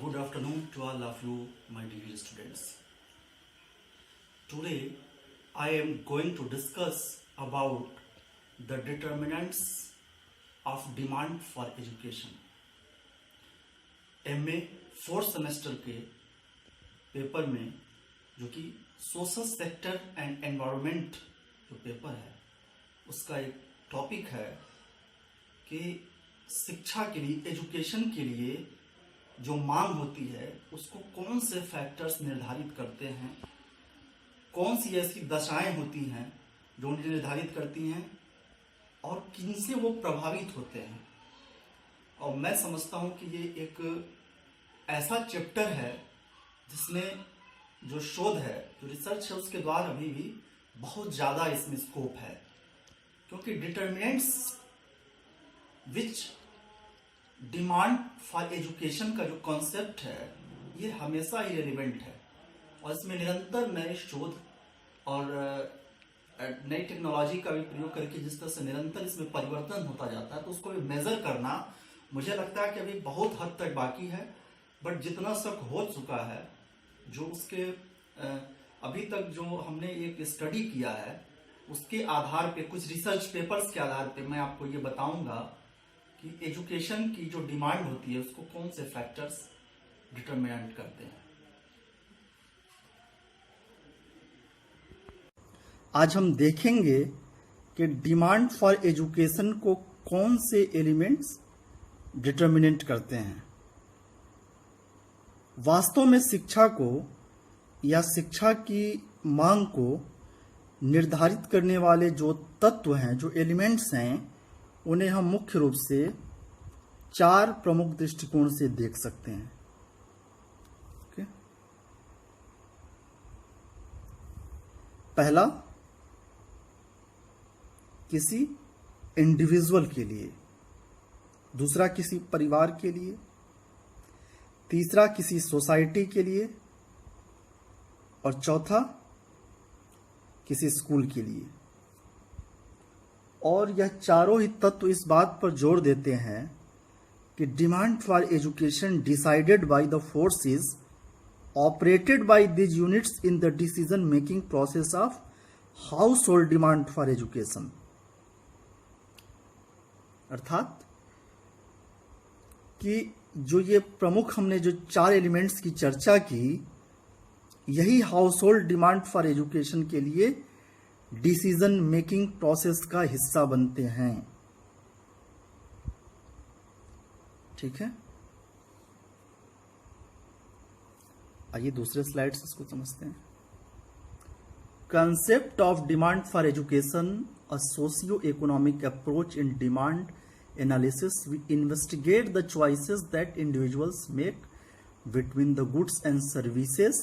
Good afternoon to all of you, my dear students. Today, I am going to discuss about the determinants of demand for education. MA 4th semester के paper में जो कि social sector and environment जो paper है उसका एक topic है कि शिक्षा के लिए, एजुकेशन के लिए जो मांग होती है उसको कौन से फैक्टर्स निर्धारित करते हैं, कौन सी ऐसी दशाएं होती हैं जो उन्हें निर्धारित करती हैं और किनसे वो प्रभावित होते हैं। और मैं समझता हूँ कि ये एक ऐसा चैप्टर है जिसमें जो शोध है, जो रिसर्च है, उसके द्वारा अभी भी बहुत ज़्यादा इसमें स्कोप है, क्योंकि determinants which demand for education का जो कॉन्सेप्ट है ये हमेशा ही रेलिवेंट है और इसमें निरंतर नए शोध और नई टेक्नोलॉजी का भी प्रयोग करके जिस तरह से निरंतर इसमें परिवर्तन होता जाता है तो उसको मेजर करना मुझे लगता है कि अभी बहुत हद तक बाकी है। बट जितना शक हो चुका है, जो उसके अभी तक जो हमने एक स्टडी किया है उसके आधार पे, कुछ रिसर्च पेपर्स के आधार पे मैं आपको ये बताऊंगा कि एजुकेशन की जो डिमांड होती है उसको कौन से फैक्टर्स डिटरमिनेंट करते हैं। आज हम देखेंगे कि डिमांड फॉर एजुकेशन को कौन से एलिमेंट्स डिटरमिनेंट करते हैं। वास्तव में शिक्षा को या शिक्षा की मांग को निर्धारित करने वाले जो तत्व हैं, जो एलिमेंट्स हैं, उन्हें हम मुख्य रूप से 4 प्रमुख दृष्टिकोण से देख सकते हैं। ओके? पहला, किसी इंडिविजुअल के लिए, दूसरा किसी परिवार के लिए, तीसरा किसी सोसाइटी के लिए और चौथा किसी स्कूल के लिए। और यह चारों ही तत्व इस बात पर जोर देते हैं कि demand for education decided by the forces operated by this units in the decision making process of house hold demand for education. अर्थात कि जो ये प्रमुख हमने जो 4 एलिमेंट्स की चर्चा की, यही house hold demand for education के लिए डिसीजन मेकिंग प्रोसेस का हिस्सा बनते हैं। ठीक है, आइए दूसरे स्लाइड से इसको समझते हैं। Concept of demand for education, a socio economic approach in demand analysis. We investigate the choices that individuals make between the goods and services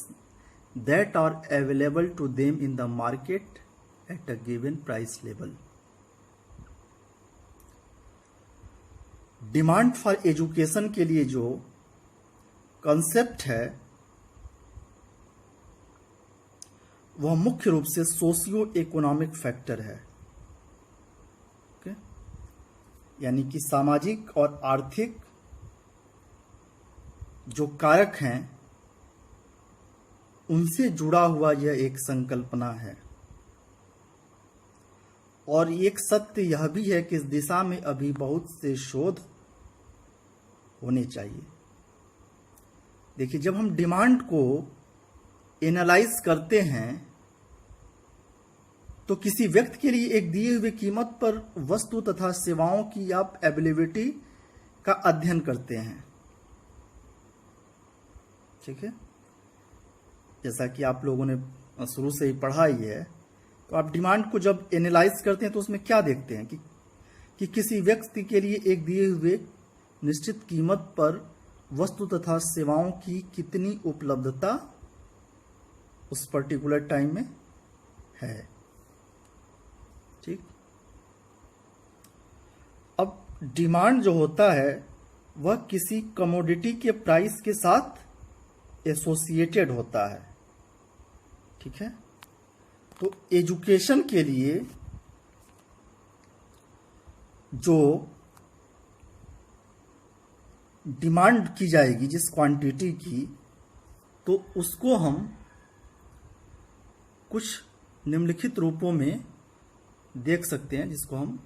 that are available to them in the market at a given price level. Demand for education के लिए जो concept है वह मुख्य रूप से socio economic factor है, यानी कि सामाजिक और आर्थिक जो कारक हैं उनसे जुड़ा हुआ यह एक संकल्पना है। और एक सत्य यह भी है कि इस दिशा में अभी बहुत से शोध होने चाहिए। देखिए, जब हम डिमांड को एनालाइज करते हैं तो किसी व्यक्ति के लिए एक दिए हुए कीमत पर वस्तु तथा सेवाओं की आप अवेलेबिलिटी का अध्ययन करते हैं। ठीक है, जैसा कि आप लोगों ने शुरू से ही पढ़ा ही है, तो आप डिमांड को जब एनालाइज करते हैं तो उसमें क्या देखते हैं कि किसी व्यक्ति के लिए एक दिए हुए निश्चित कीमत पर वस्तु तथा सेवाओं की कितनी उपलब्धता उस पर्टिकुलर टाइम में है। ठीक, अब डिमांड जो होता है वह किसी कमोडिटी के प्राइस के साथ एसोसिएटेड होता है। ठीक है, तो एजुकेशन के लिए जो डिमांड की जाएगी जिस क्वांटिटी की, तो उसको हम कुछ निम्नलिखित रूपों में देख सकते हैं, जिसको हम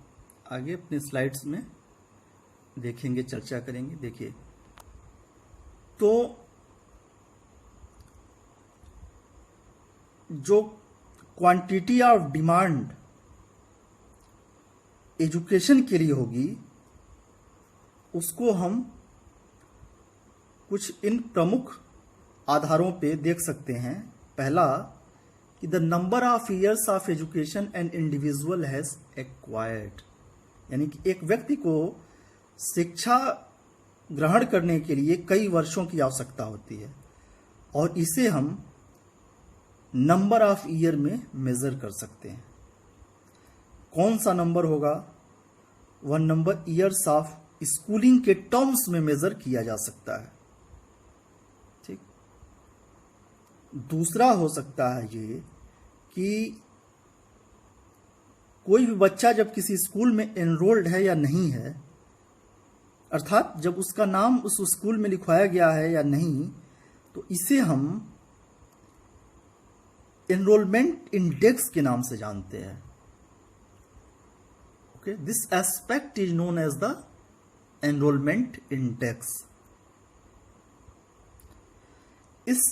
आगे अपने स्लाइड्स में देखेंगे, चर्चा करेंगे। देखिए, तो जो क्वांटिटी ऑफ डिमांड एजुकेशन के लिए होगी, उसको हम कुछ इन प्रमुख आधारों पे देख सकते हैं। पहला कि the number of years of education an individual has acquired, यानी कि एक व्यक्ति को शिक्षा ग्रहण करने के लिए कई वर्षों की आवश्यकता होती है, और इसे हम नंबर ऑफ ईयर में मेजर कर सकते हैं। कौन सा नंबर होगा? वह नंबर ईयर्स ऑफ स्कूलिंग के टर्म्स में मेजर किया जा सकता है। ठीक। दूसरा हो सकता है ये कि कोई भी बच्चा जब किसी स्कूल में एनरोल्ड है या नहीं है, अर्थात जब उसका नाम उस स्कूल में लिखवाया गया है या नहीं, तो इसे हम एनरोलमेंट इंडेक्स के नाम से जानते हैं। Okay, this aspect is known as the enrolment index. इस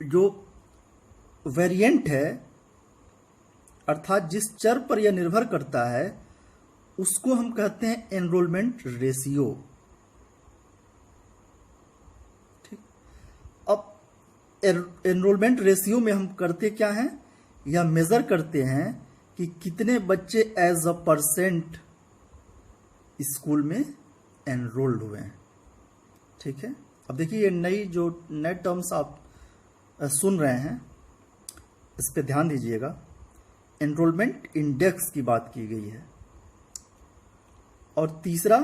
जो वेरिएंट है, अर्थात जिस चर पर यह निर्भर करता है, उसको हम कहते हैं एनरोलमेंट रेशियो। ठीक। अब एनरोलमेंट रेशियो में हम करते क्या हैं? यह मेजर करते हैं कि कितने बच्चे एज अ परसेंट स्कूल में एनरोल्ड हुए हैं। ठीक है। अब देखिए, ये नए टर्म्स आप सुन रहे हैं, इस पे ध्यान दीजिएगा। एनरोलमेंट इंडेक्स की बात की गई है, और तीसरा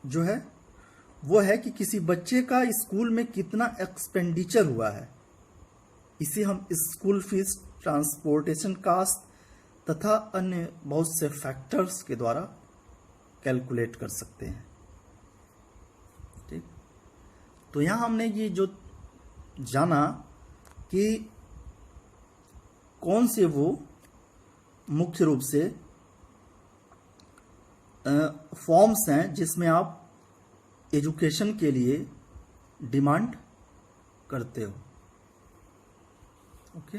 जो है वो है कि किसी बच्चे का स्कूल में कितना एक्सपेंडिचर हुआ है। इसे हम स्कूल फीस, ट्रांसपोर्टेशन कास्ट तथा अन्य बहुत से फैक्टर्स के द्वारा कैलकुलेट कर सकते हैं। ठीक। तो यहां हमने ये जो जाना कि कौन से वो मुख्य रूप से फॉर्म्स हैं जिसमें आप एजुकेशन के लिए डिमांड करते हो। ओके,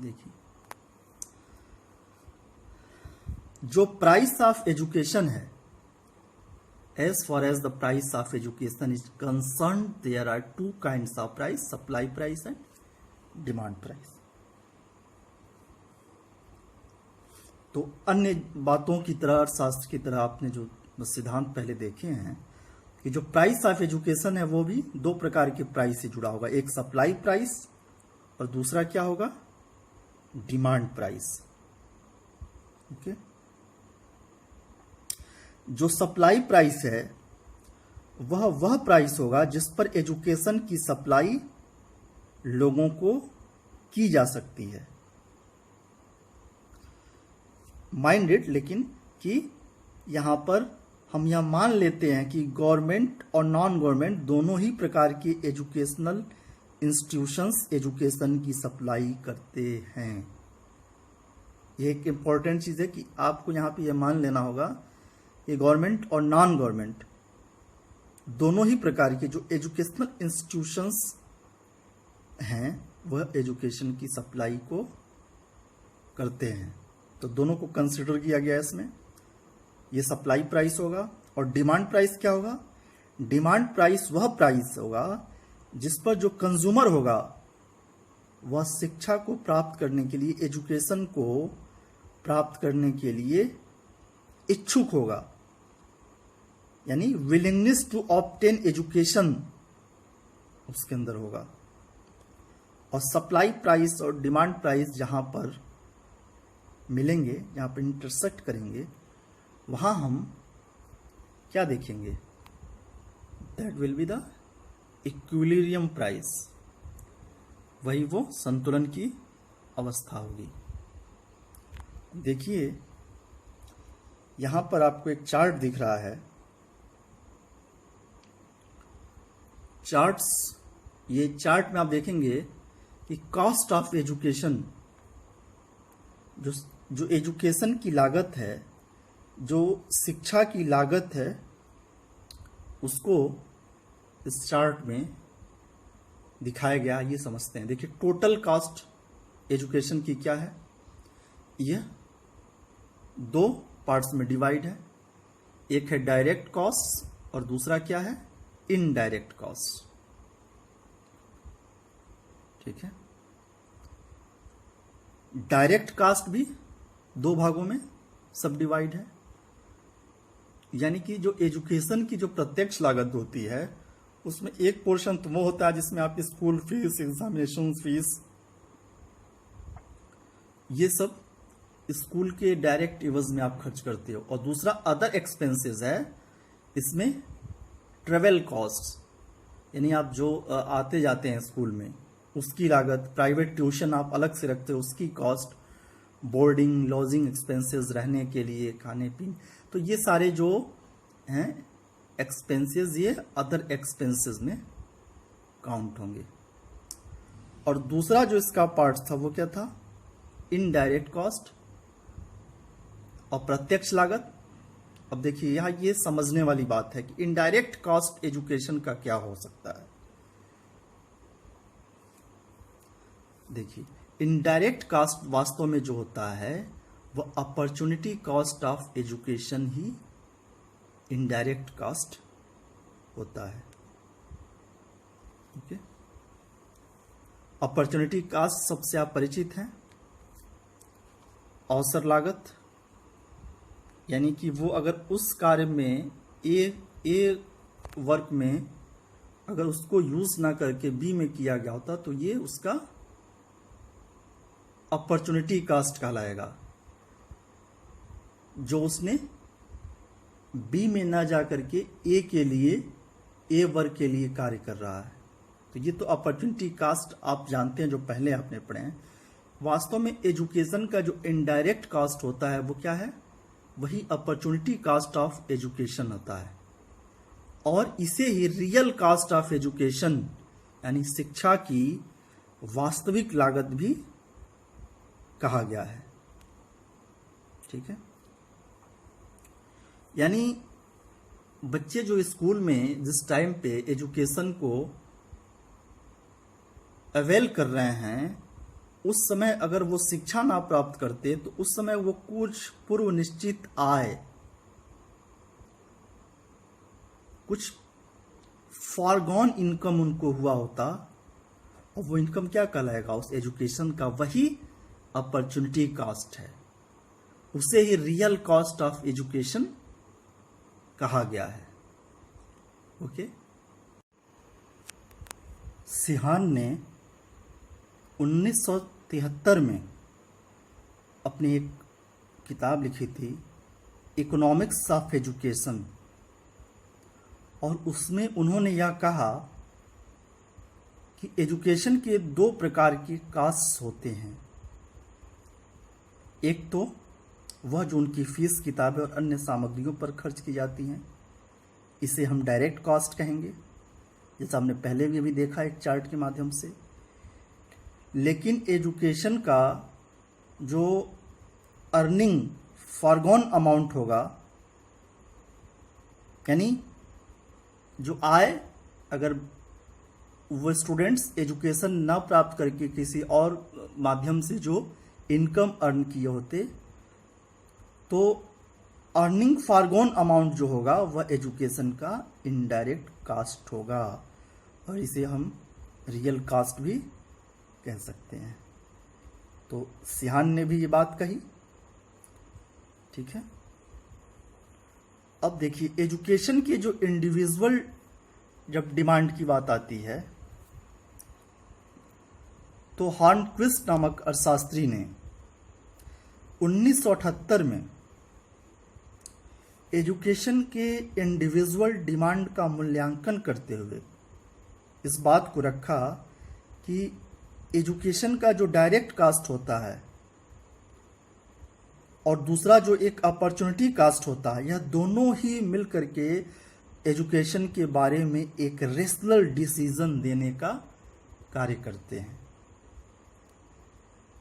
देखिए, जो प्राइस ऑफ एजुकेशन है, as far as the price of education is concerned, there are two kinds of price: supply price and demand price. तो अन्य बातों की तरह, अर्थशास्त्र की तरह आपने जो सिद्धांत पहले देखे हैं कि जो प्राइस ऑफ एजुकेशन है वो भी दो प्रकार के प्राइस से जुड़ा होगा। एक सप्लाई प्राइस और दूसरा क्या होगा? Demand price. ओके। जो सप्लाई प्राइस है वह प्राइस होगा जिस पर एजुकेशन की सप्लाई लोगों को की जा सकती है। माइंडेड, लेकिन कि यहां पर हम यह मान लेते हैं कि गवर्नमेंट और नॉन गवर्नमेंट दोनों ही प्रकार के एजुकेशनल इंस्टीट्यूशंस एजुकेशन की सप्लाई करते हैं। ये एक इंपॉर्टेंट चीज है कि आपको यहां पे यह मान लेना होगा कि गवर्नमेंट और नॉन गवर्नमेंट दोनों ही प्रकार के जो एजुकेशनल इंस्टीट्यूशंस हैं वह एजुकेशन की सप्लाई को करते हैं। तो दोनों को कंसिडर किया गया है इसमें। ये सप्लाई प्राइस होगा। और डिमांड प्राइस क्या होगा? डिमांड प्राइस वह प्राइस होगा जिस पर जो कंज्यूमर होगा वह शिक्षा को प्राप्त करने के लिए, एजुकेशन को प्राप्त करने के लिए इच्छुक होगा, यानी विलिंगनेस टू ऑब्टेन एजुकेशन उसके अंदर होगा। और सप्लाई प्राइस और डिमांड प्राइस जहां पर मिलेंगे, जहां पर इंटरसेक्ट करेंगे, वहां हम क्या देखेंगे? That will be the equilibrium price. वही वो संतुलन की अवस्था होगी। देखिए, यहां पर आपको एक चार्ट दिख रहा है। चार्ट्स, ये चार्ट में आप देखेंगे कि कॉस्ट ऑफ एजुकेशन, जो एजुकेशन की लागत है, जो शिक्षा की लागत है, उसको इस चार्ट में दिखाया गया। ये समझते हैं। देखिए, टोटल कॉस्ट एजुकेशन की क्या है। यह दो पार्ट्स में डिवाइड है। एक है डायरेक्ट कॉस्ट और दूसरा क्या है, इनडायरेक्ट कॉस्ट। ठीक है। डायरेक्ट कॉस्ट भी दो भागों में सब डिवाइड है। यानी कि जो एजुकेशन की जो प्रत्यक्ष लागत होती है, उसमें एक पोर्शन तो वो होता है जिसमें आप स्कूल फीस, एग्जामिनेशन फीस, ये सब स्कूल के डायरेक्ट एवज में आप खर्च करते हो। और दूसरा अदर एक्सपेंसेस है, इसमें ट्रेवल कॉस्ट, यानी आप जो आते जाते हैं स्कूल में उसकी लागत, प्राइवेट ट्यूशन आप अलग से रखते हो उसकी कॉस्ट, बोर्डिंग लॉजिंग एक्सपेंसेस, रहने के लिए, खाने पीने, तो ये सारे जो हैं एक्सपेंसेस, ये अदर एक्सपेंसेस में काउंट होंगे। और दूसरा जो इसका पार्ट था वो क्या था, इनडायरेक्ट कॉस्ट और प्रत्यक्ष लागत। अब देखिए, यहां ये समझने वाली बात है कि इनडायरेक्ट कॉस्ट एजुकेशन का क्या हो सकता है। देखिए, इनडायरेक्ट कॉस्ट वास्तव में जो होता है वह opportunity cost of education he indirect cost होता है। ओके, अपॉर्चुनिटी कॉस्ट सबसे आप परिचित हैं। अवसर लागत, यानी कि वो अगर उस कार्य में ए वर्क में अगर उसको यूज ना करके बी में किया गया होता तो ये उसका अपॉर्चुनिटी कॉस्ट कहलाएगा। जो उसने बी में ना जा करके ए के लिए, ए वर्ग के लिए कार्य कर रहा है, तो ये तो अपॉर्चुनिटी कॉस्ट आप जानते हैं, जो पहले आपने पढ़े हैं। वास्तव में एजुकेशन का जो इनडायरेक्ट कॉस्ट होता है वो क्या है, वही अपॉर्चुनिटी कॉस्ट ऑफ एजुकेशन होता है। और इसे ही रियल कॉस्ट ऑफ एजुकेशन, यानी शिक्षा की वास्तविक लागत भी कहा गया है। ठीक है। यानी बच्चे जो स्कूल में जिस टाइम पे एजुकेशन को अवेल कर रहे हैं, उस समय अगर वो शिक्षा ना प्राप्त करते तो उस समय वो कुछ पूर्व निश्चित आय, कुछ फॉरगॉन इनकम उनको हुआ होता, और वो इनकम क्या कहलाएगा, उस एजुकेशन का वही अपॉर्चुनिटी कॉस्ट है। उसे ही रियल कॉस्ट ऑफ एजुकेशन कहा गया है। ओके। सिहान ने 1973 में अपनी एक किताब लिखी थी, इकोनॉमिक्स ऑफ एजुकेशन, और उसमें उन्होंने यह कहा कि एजुकेशन के दो प्रकार के कॉस्ट होते हैं। एक तो वह जो उनकी फीस, किताबें और अन्य सामग्रियों पर खर्च की जाती हैं, इसे हम डायरेक्ट कॉस्ट कहेंगे, जैसा हमने पहले भी अभी देखा एक चार्ट के माध्यम से। लेकिन एजुकेशन का जो अर्निंग फॉरगॉन अमाउंट होगा, यानी जो आय अगर वो स्टूडेंट्स एजुकेशन ना प्राप्त करके किसी और माध्यम से जो इनकम अर्न किए होते, तो अर्निंग फॉरगॉन अमाउंट जो होगा वह एजुकेशन का इनडायरेक्ट कॉस्ट होगा, और इसे हम रियल कॉस्ट भी कह सकते हैं। तो सिहान ने भी ये बात कही। ठीक है। अब देखिए, एजुकेशन के जो इंडिविजुअल जब डिमांड की बात आती है, तो हॉर्नक्विस्ट नामक अर्थशास्त्री ने 1978 में एजुकेशन के इंडिविजुअल डिमांड का मूल्यांकन करते हुए इस बात को रखा कि एजुकेशन का जो डायरेक्ट कॉस्ट होता है और दूसरा जो एक अपॉर्चुनिटी कास्ट होता है, यह दोनों ही मिल करके एजुकेशन के बारे में एक रेशनल डिसीजन देने का कार्य करते हैं।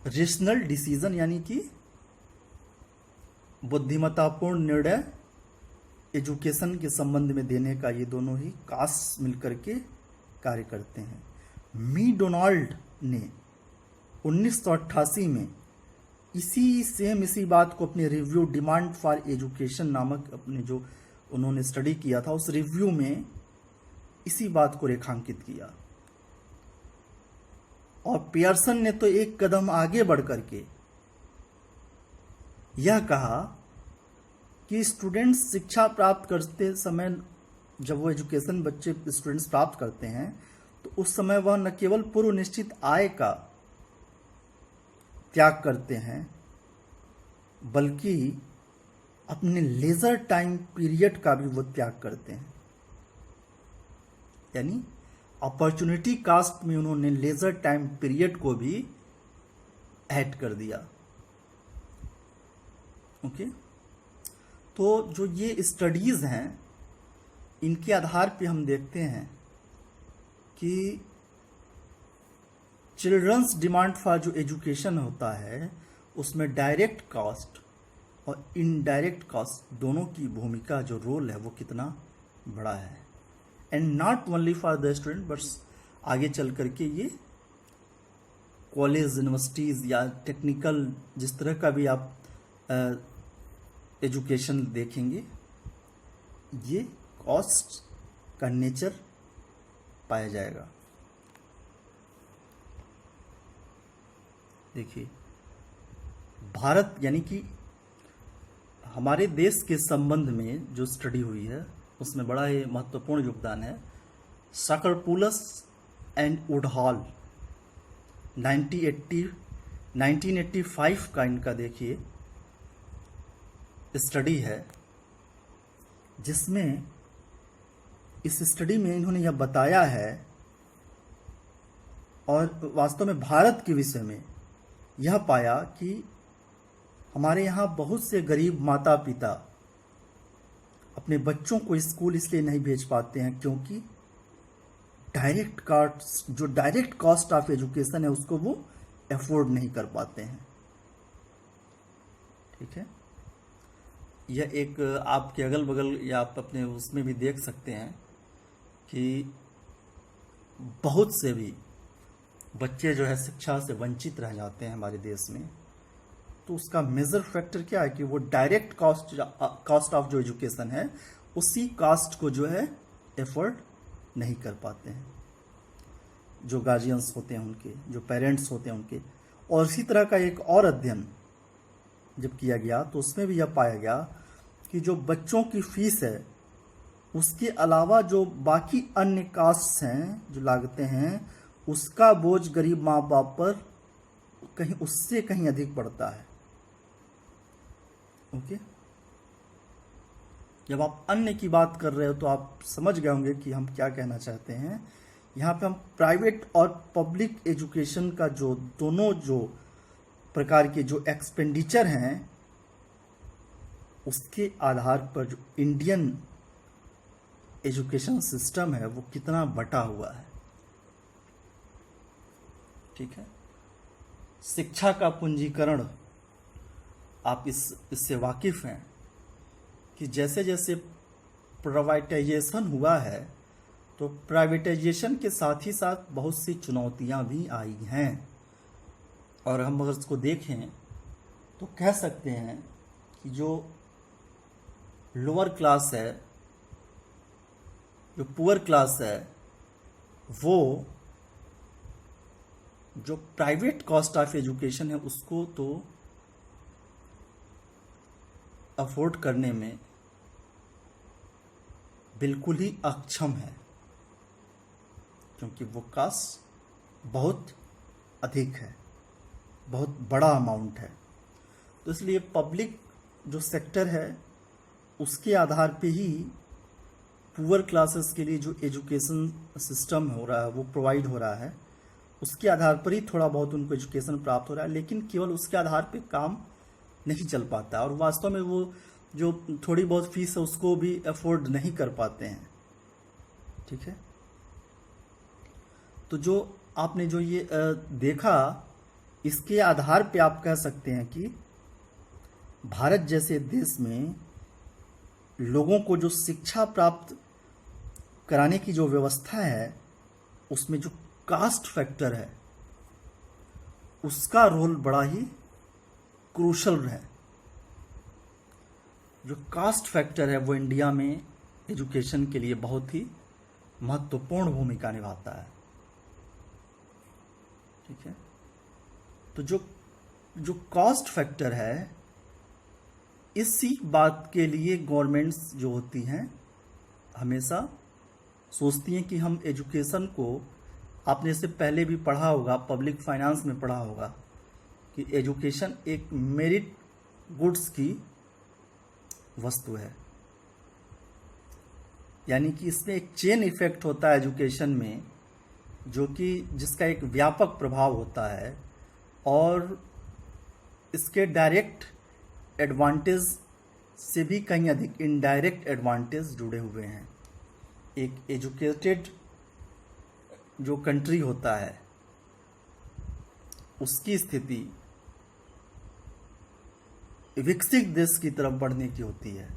रेशनल डिसीजन यानी कि बुद्धिमत्तापूर्ण निर्णय एजुकेशन के संबंध में देने का ये दोनों ही कास्ट मिलकर के कार्य करते हैं। मैकडोनाल्ड ने 1988 में इसी बात को अपने रिव्यू डिमांड फॉर एजुकेशन नामक अपने जो उन्होंने स्टडी किया था, उस रिव्यू में इसी बात को रेखांकित किया। और पियर्सन ने तो एक कदम आगे बढ़ करके यह कहा कि स्टूडेंट्स शिक्षा प्राप्त करते समय, जब वो एजुकेशन बच्चे स्टूडेंट्स प्राप्त करते हैं, तो उस समय वह न केवल पूर्व निश्चित आय का त्याग करते हैं, बल्कि अपने लेजर टाइम पीरियड का भी वो त्याग करते हैं। यानी अपॉर्चुनिटी कास्ट में उन्होंने लेजर टाइम पीरियड को भी ऐड कर दिया। ओके, तो जो ये स्टडीज हैं, इनके आधार पे हम देखते हैं कि चिल्ड्रंस डिमांड फॉर जो एजुकेशन होता है, उसमें डायरेक्ट कॉस्ट और इनडायरेक्ट कॉस्ट दोनों की भूमिका, जो रोल है, वो कितना बड़ा है। And not only for the student, but आगे चल करके ये कॉलेज, यूनिवर्सिटीज़ या टेक्निकल जिस तरह का भी आप एजुकेशन देखेंगे, ये कॉस्ट का नेचर पाया जाएगा। देखिए, भारत यानी कि हमारे देश के संबंध में जो स्टडी हुई है, उसमें बड़ा ही महत्वपूर्ण योगदान है साकरपुलस एंड वुडहॉल 1985 का इनका देखिए स्टडी है, जिसमें इस स्टडी में इन्होंने यह बताया है, और वास्तव में भारत के विषय में यह पाया कि हमारे यहाँ बहुत से गरीब माता पिता अपने बच्चों को स्कूल इसलिए नहीं भेज पाते हैं क्योंकि डायरेक्ट कॉस्ट ऑफ एजुकेशन है, उसको वो अफोर्ड नहीं कर पाते हैं। ठीक है, यह एक आपके अगल बगल या आप अपने उसमें भी देख सकते हैं कि बहुत से भी बच्चे जो है शिक्षा से वंचित रह जाते हैं हमारे देश में। तो उसका मेजर फैक्टर क्या है कि वो डायरेक्ट कॉस्ट ऑफ जो एजुकेशन है, उसी कॉस्ट को जो है एफोर्ड नहीं कर पाते हैं, जो गार्जियंस होते हैं उनके, जो पेरेंट्स होते हैं उनके। और इसी तरह का एक और अध्ययन जब किया गया, तो उसमें भी यह पाया गया कि जो बच्चों की फीस है, उसके अलावा जो बाकी अन्य कास्ट हैं, जो लागतें हैं, उसका बोझ गरीब माँ बाप पर कहीं उससे कहीं अधिक पड़ता है। ओके, जब आप अन्य की बात कर रहे हो तो आप समझ गए होंगे कि हम क्या कहना चाहते हैं। यहाँ पे हम प्राइवेट और पब्लिक एजुकेशन का जो दोनों जो प्रकार के जो एक्सपेंडिचर हैं, उसके आधार पर जो इंडियन एजुकेशन सिस्टम है वो कितना बटा हुआ है। ठीक है, शिक्षा का पूंजीकरण, आप इससे वाकिफ हैं कि जैसे जैसे प्राइवेटाइजेशन हुआ है, तो प्राइवेटाइजेशन के साथ ही साथ बहुत सी चुनौतियां भी आई हैं। और हम अगर इसको देखें तो कह सकते हैं कि जो लोअर क्लास है, जो पुअर क्लास है, वो जो प्राइवेट कॉस्ट ऑफ एजुकेशन है उसको तो अफोर्ड करने में बिल्कुल ही अक्षम है, क्योंकि वो कास्ट बहुत अधिक है, बहुत बड़ा अमाउंट है। तो इसलिए पब्लिक जो सेक्टर है, उसके आधार पे ही पुअर क्लासेस के लिए जो एजुकेशन सिस्टम हो रहा है, वो प्रोवाइड हो रहा है, उसके आधार पर ही थोड़ा बहुत उनको एजुकेशन प्राप्त हो रहा है। लेकिन केवल उसके आधार पे काम नहीं चल पाता, और वास्तव में वो जो थोड़ी बहुत फीस है उसको भी अफोर्ड नहीं कर पाते हैं। ठीक है, तो जो आपने जो ये देखा, इसके आधार पे आप कह सकते हैं कि भारत जैसे देश में लोगों को जो शिक्षा प्राप्त कराने की जो व्यवस्था है, उसमें जो कास्ट फैक्टर है उसका रोल बड़ा ही क्रूशल है। जो कास्ट फैक्टर है वो इंडिया में एजुकेशन के लिए बहुत ही महत्वपूर्ण भूमिका निभाता है। ठीक है, तो जो कास्ट फैक्टर है, इसी बात के लिए गवर्नमेंट्स जो होती हैं हमेशा सोचती हैं कि हम एजुकेशन को, आपने इससे पहले भी पढ़ा होगा, पब्लिक फाइनेंस में पढ़ा होगा कि एजुकेशन एक मेरिट गुड्स की वस्तु है, यानी कि इसमें एक चेन इफेक्ट होता है एजुकेशन में, जो कि जिसका एक व्यापक प्रभाव होता है, और इसके डायरेक्ट एडवांटेज से भी कहीं अधिक इनडायरेक्ट एडवांटेज जुड़े हुए हैं। एक एजुकेटेड जो कंट्री होता है उसकी स्थिति विकसित देश की तरफ बढ़ने की होती है,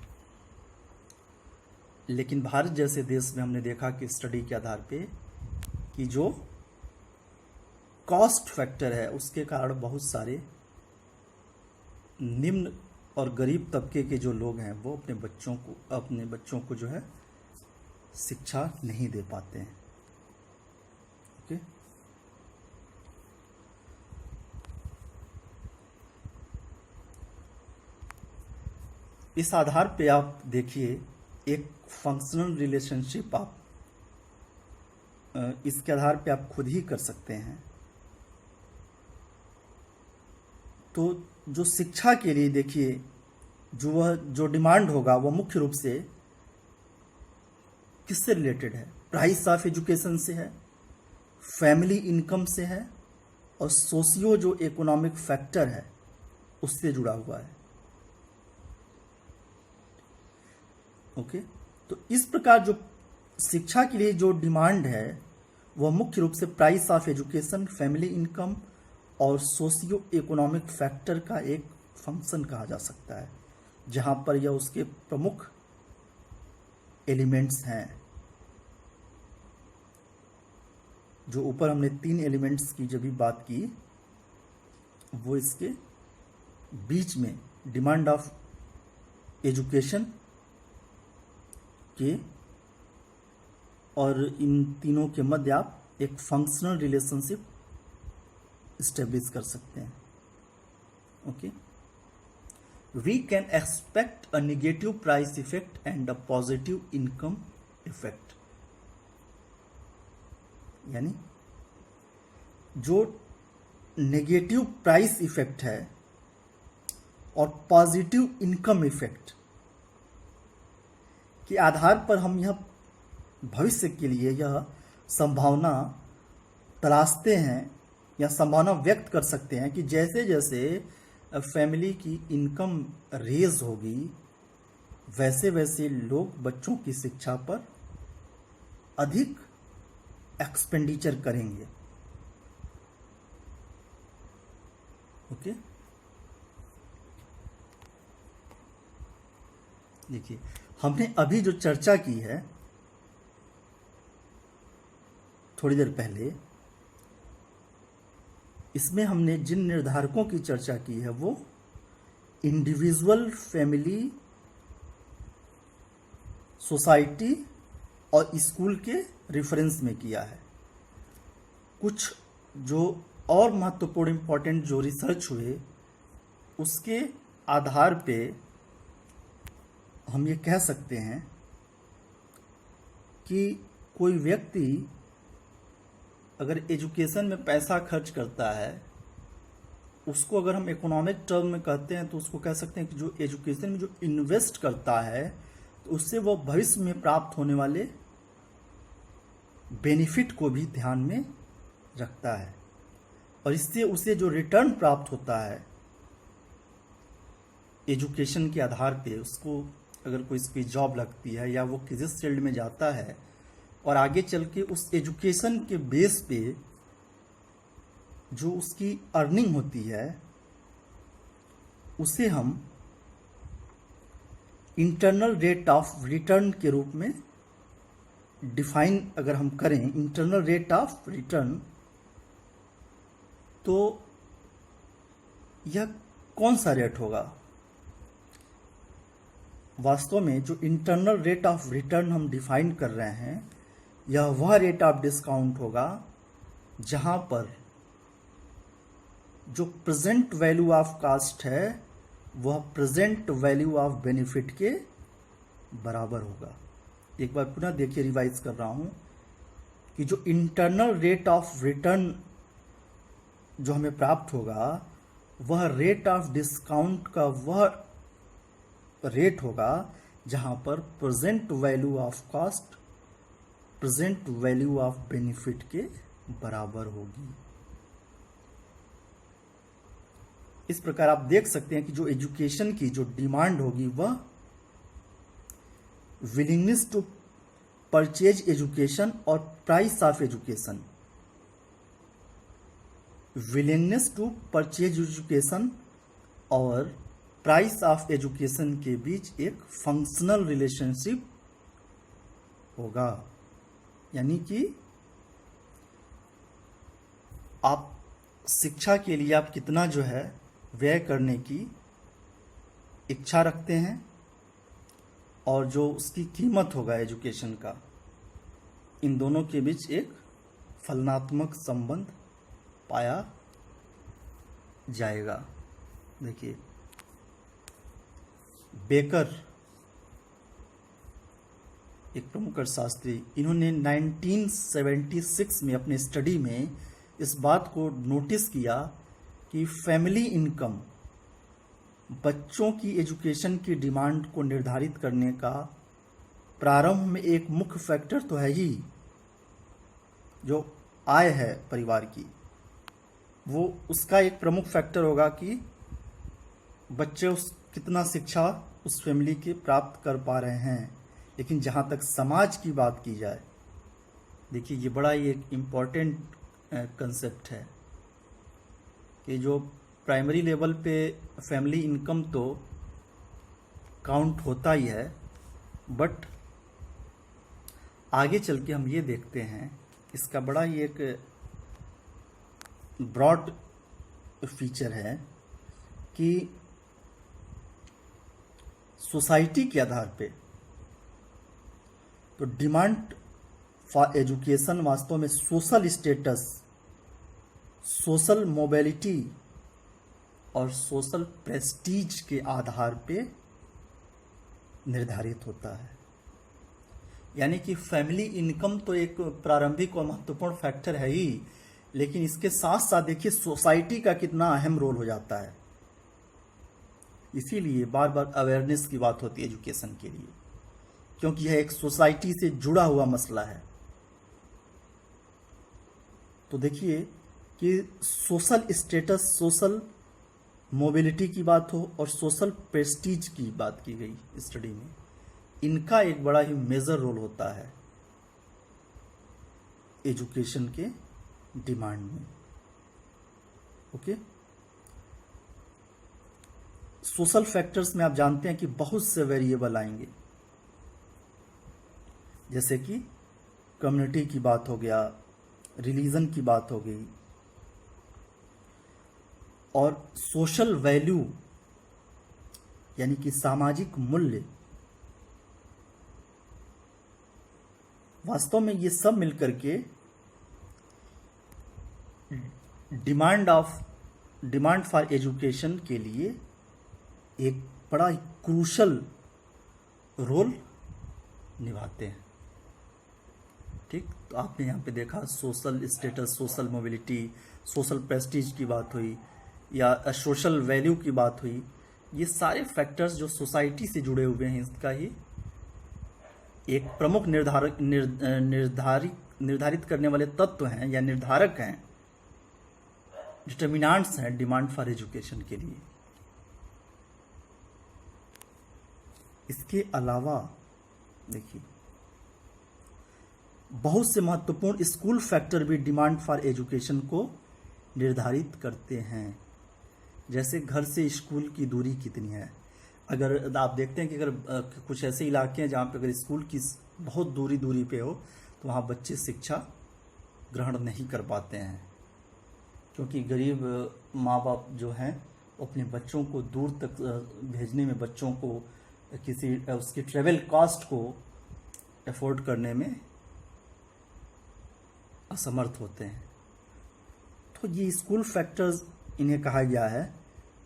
लेकिन भारत जैसे देश में हमने देखा कि स्टडी के आधार पे कि जो कॉस्ट फैक्टर है उसके कारण बहुत सारे निम्न और गरीब तबके के जो लोग हैं वो अपने बच्चों को जो है शिक्षा नहीं दे पाते हैं। ओके, इस आधार पे आप देखिए एक फंक्शनल रिलेशनशिप आप इसके आधार पे आप खुद ही कर सकते हैं। तो जो शिक्षा के लिए देखिए जो डिमांड होगा वो मुख्य रूप से किससे रिलेटेड है? प्राइस ऑफ एजुकेशन से है, फैमिली इनकम से है, और सोशियो जो इकोनॉमिक फैक्टर है उससे जुड़ा हुआ है। ओके, तो इस प्रकार जो शिक्षा के लिए जो डिमांड है वह मुख्य रूप से price of education, family income और सोशियो इकोनॉमिक फैक्टर का एक फंक्शन कहा जा सकता है, जहां पर यह उसके प्रमुख एलिमेंट्स हैं। जो ऊपर हमने 3 एलिमेंट्स की जब भी बात की, वो इसके बीच में डिमांड ऑफ एजुकेशन के और इन तीनों के मध्य आप एक फंक्शनल रिलेशनशिप स्टेब्लिश कर सकते हैं। Okay, we can expect a negative price effect and a positive income effect, यानी जो नेगेटिव प्राइस इफेक्ट है और पॉजिटिव इनकम इफेक्ट के आधार पर हम यह भविष्य के लिए यह संभावना तलाशते हैं या संभावना व्यक्त कर सकते हैं कि जैसे जैसे फैमिली की इनकम रेज होगी वैसे वैसे लोग बच्चों की शिक्षा पर अधिक एक्सपेंडिचर करेंगे। ओके, देखिए हमने अभी जो चर्चा की है थोड़ी देर पहले, इसमें हमने जिन निर्धारकों की चर्चा की है वो इंडिविजुअल, फैमिली, सोसाइटी और स्कूल के रेफरेंस में किया है। कुछ जो और महत्वपूर्ण इंपॉर्टेंट जो रिसर्च हुए उसके आधार पे हम ये कह सकते हैं कि कोई व्यक्ति अगर एजुकेशन में पैसा खर्च करता है, उसको अगर हम इकोनॉमिक टर्म में कहते हैं तो उसको कह सकते हैं कि जो एजुकेशन में जो इन्वेस्ट करता है तो उससे वो भविष्य में प्राप्त होने वाले बेनिफिट को भी ध्यान में रखता है, और इससे उसे जो रिटर्न प्राप्त होता है एजुकेशन के आधार पे उसको अगर कोई इसकी जॉब लगती है या वो किसी फील्ड में जाता है और आगे चल के उस एजुकेशन के बेस पे जो उसकी अर्निंग होती है उसे हम इंटरनल रेट ऑफ रिटर्न के रूप में डिफाइन अगर हम करें, इंटरनल रेट ऑफ रिटर्न, तो यह कौन सा रेट होगा? वास्तव में जो इंटरनल रेट ऑफ रिटर्न हम डिफाइन कर रहे हैं यह वह रेट ऑफ डिस्काउंट होगा जहां पर जो प्रेजेंट वैल्यू ऑफ कॉस्ट है वह प्रेजेंट वैल्यू ऑफ बेनिफिट के बराबर होगा। एक बार पुनः देखिए, रिवाइज कर रहा हूं कि जो इंटरनल रेट ऑफ रिटर्न जो हमें प्राप्त होगा वह रेट ऑफ डिस्काउंट का वह रेट होगा जहां पर present value of cost present value of benefit के बराबर होगी। इस प्रकार आप देख सकते हैं कि जो एजुकेशन की जो डिमांड होगी वह विलिंगनेस टू परचेज एजुकेशन और price of education, willingness to purchase education और प्राइस ऑफ एजुकेशन के बीच एक फंक्शनल रिलेशनशिप होगा। यानी कि आप शिक्षा के लिए आप कितना जो है व्यय करने की इच्छा रखते हैं और जो उसकी कीमत होगा एजुकेशन का, इन दोनों के बीच एक फलनात्मक संबंध पाया जाएगा। देखिए, बेकर एक प्रमुख अर्थशास्त्री, इन्होंने 1976 में अपने स्टडी में इस बात को नोटिस किया कि फैमिली इनकम बच्चों की एजुकेशन की डिमांड को निर्धारित करने का प्रारंभ में एक मुख्य फैक्टर तो है ही, जो आय है परिवार की, वो उसका एक प्रमुख फैक्टर होगा कि बच्चे उस कितना शिक्षा उस फैमिली के प्राप्त कर पा रहे हैं। लेकिन जहाँ तक समाज की बात की जाए, देखिए ये बड़ा ही एक इम्पॉर्टेंट कंसेप्ट है कि जो प्राइमरी लेवल पे फैमिली इनकम तो काउंट होता ही है, बट आगे चल के हम ये देखते हैं इसका बड़ा ही एक ब्रॉड फीचर है कि सोसाइटी के आधार पे तो डिमांड फॉर एजुकेशन वास्तव में सोशल स्टेटस, सोशल मोबिलिटी और सोशल प्रेस्टीज के आधार पे निर्धारित होता है। यानी कि फैमिली इनकम तो एक प्रारंभिक और महत्वपूर्ण फैक्टर है ही, लेकिन इसके साथ साथ देखिए सोसाइटी का कितना अहम रोल हो जाता है। इसीलिए बार बार अवेयरनेस की बात होती है एजुकेशन के लिए, क्योंकि यह एक सोसाइटी से जुड़ा हुआ मसला है। तो देखिए कि सोशल स्टेटस, सोशल मोबिलिटी की बात हो और सोशल प्रेस्टीज की बात की गई स्टडी में, इनका एक बड़ा ही मेजर रोल होता है एजुकेशन के डिमांड में। ओके, सोशल फैक्टर्स में आप जानते हैं कि बहुत से वेरिएबल आएंगे, जैसे कि कम्युनिटी की बात हो गया, रिलीजन की बात हो गई, और सोशल वैल्यू यानी कि सामाजिक मूल्य। वास्तव में ये सब मिलकर के डिमांड फॉर एजुकेशन के लिए एक बड़ा ही क्रूशल रोल निभाते हैं। ठीक, तो आपने यहाँ पे देखा social status, social mobility, social Prestige की बात हुई या सोशल वैल्यू की बात हुई। ये सारे फैक्टर्स जो सोसाइटी से जुड़े हुए हैं, इसका ही एक प्रमुख निर्धारित करने वाले तत्व हैं या निर्धारक हैं, डिटर्मिनेंट्स हैं डिमांड फॉर एजुकेशन के लिए। इसके अलावा देखिए बहुत से महत्वपूर्ण स्कूल फैक्टर भी डिमांड फॉर एजुकेशन को निर्धारित करते हैं। जैसे घर से स्कूल की दूरी कितनी है। अगर आप देखते हैं कि अगर कुछ ऐसे इलाके हैं जहाँ पे अगर स्कूल की बहुत दूरी पे हो तो वहाँ बच्चे शिक्षा ग्रहण नहीं कर पाते हैं, क्योंकि गरीब माँ बाप जो हैं अपने बच्चों को दूर तक भेजने में, बच्चों को किसी उसकी ट्रेवल कॉस्ट को अफोर्ड करने में असमर्थ होते हैं। तो ये स्कूल फैक्टर्स इन्हें कहा गया है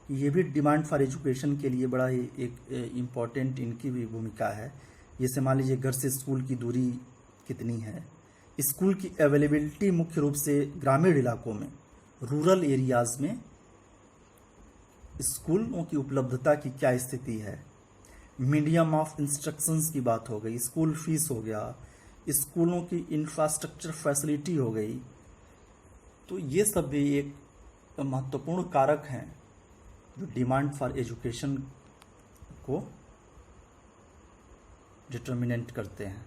कि ये भी डिमांड फॉर एजुकेशन के लिए बड़ा ही एक इम्पॉर्टेंट इनकी भी भूमिका है। जैसे मान लीजिए घर से स्कूल की दूरी कितनी है, स्कूल की अवेलेबिलिटी मुख्य रूप से ग्रामीण इलाकों में, रूरल एरियाज में स्कूलों की उपलब्धता की क्या स्थिति है, मीडियम ऑफ इंस्ट्रक्शंस की बात हो गई, स्कूल फीस हो गया, स्कूलों की इंफ्रास्ट्रक्चर फैसिलिटी हो गई। तो ये सब भी एक महत्वपूर्ण कारक हैं जो डिमांड फॉर एजुकेशन को डिटर्मिनेंट करते हैं।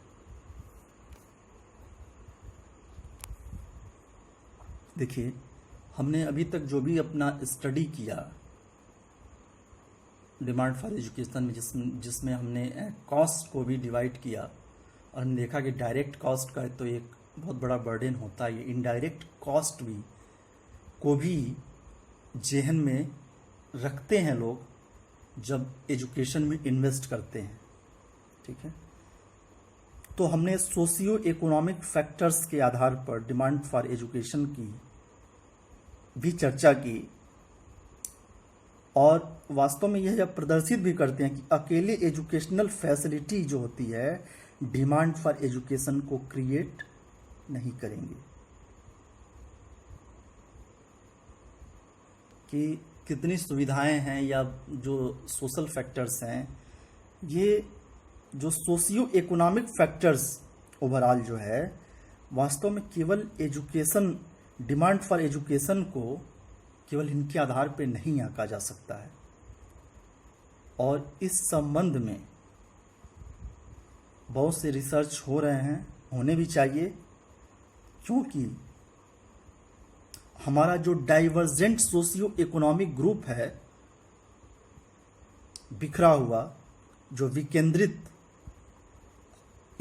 देखिए हमने अभी तक जो भी अपना स्टडी किया डिमांड फॉर एजुकेशन में, जिसमें हमने कॉस्ट को भी डिवाइड किया और हमने देखा कि डायरेक्ट कॉस्ट का तो एक बहुत बड़ा बर्डन होता है, ये इनडायरेक्ट कॉस्ट भी को भी जेहन में रखते हैं लोग जब एजुकेशन में इन्वेस्ट करते हैं। ठीक है, तो हमने सोशियो इकोनॉमिक फैक्टर्स के आधार पर डिमांड फॉर एजुकेशन की भी चर्चा की और वास्तव में यह जब प्रदर्शित भी करते हैं कि अकेले एजुकेशनल फैसिलिटी जो होती है डिमांड फॉर एजुकेशन को क्रिएट नहीं करेंगे, कि कितनी सुविधाएं हैं या जो सोशल फैक्टर्स हैं, ये जो सोशियो इकोनॉमिक फैक्टर्स ओवरऑल जो है वास्तव में केवल एजुकेशन, डिमांड फॉर एजुकेशन को केवल इनके आधार पर नहीं आंका जा सकता है। और इस संबंध में बहुत से रिसर्च हो रहे हैं, होने भी चाहिए, क्योंकि हमारा जो डाइवर्जेंट सोशियो इकोनॉमिक ग्रुप है, बिखरा हुआ, जो विकेंद्रित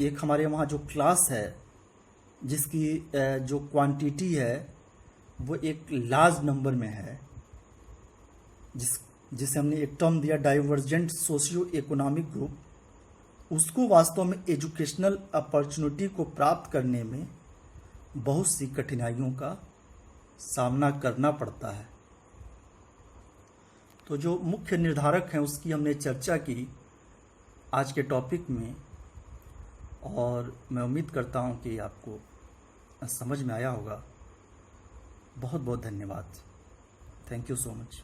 एक हमारे वहाँ जो क्लास है जिसकी जो क्वांटिटी है वो एक लार्ज नंबर में है, जिसे हमने एक टर्म दिया डाइवर्जेंट सोशियो इकोनॉमिक ग्रुप, उसको वास्तव में एजुकेशनल अपॉर्चुनिटी को प्राप्त करने में बहुत सी कठिनाइयों का सामना करना पड़ता है। तो जो मुख्य निर्धारक हैं उसकी हमने चर्चा की आज के टॉपिक में, और मैं उम्मीद करता हूं कि आपको समझ में आया होगा। बहुत बहुत धन्यवाद। Thank you so much.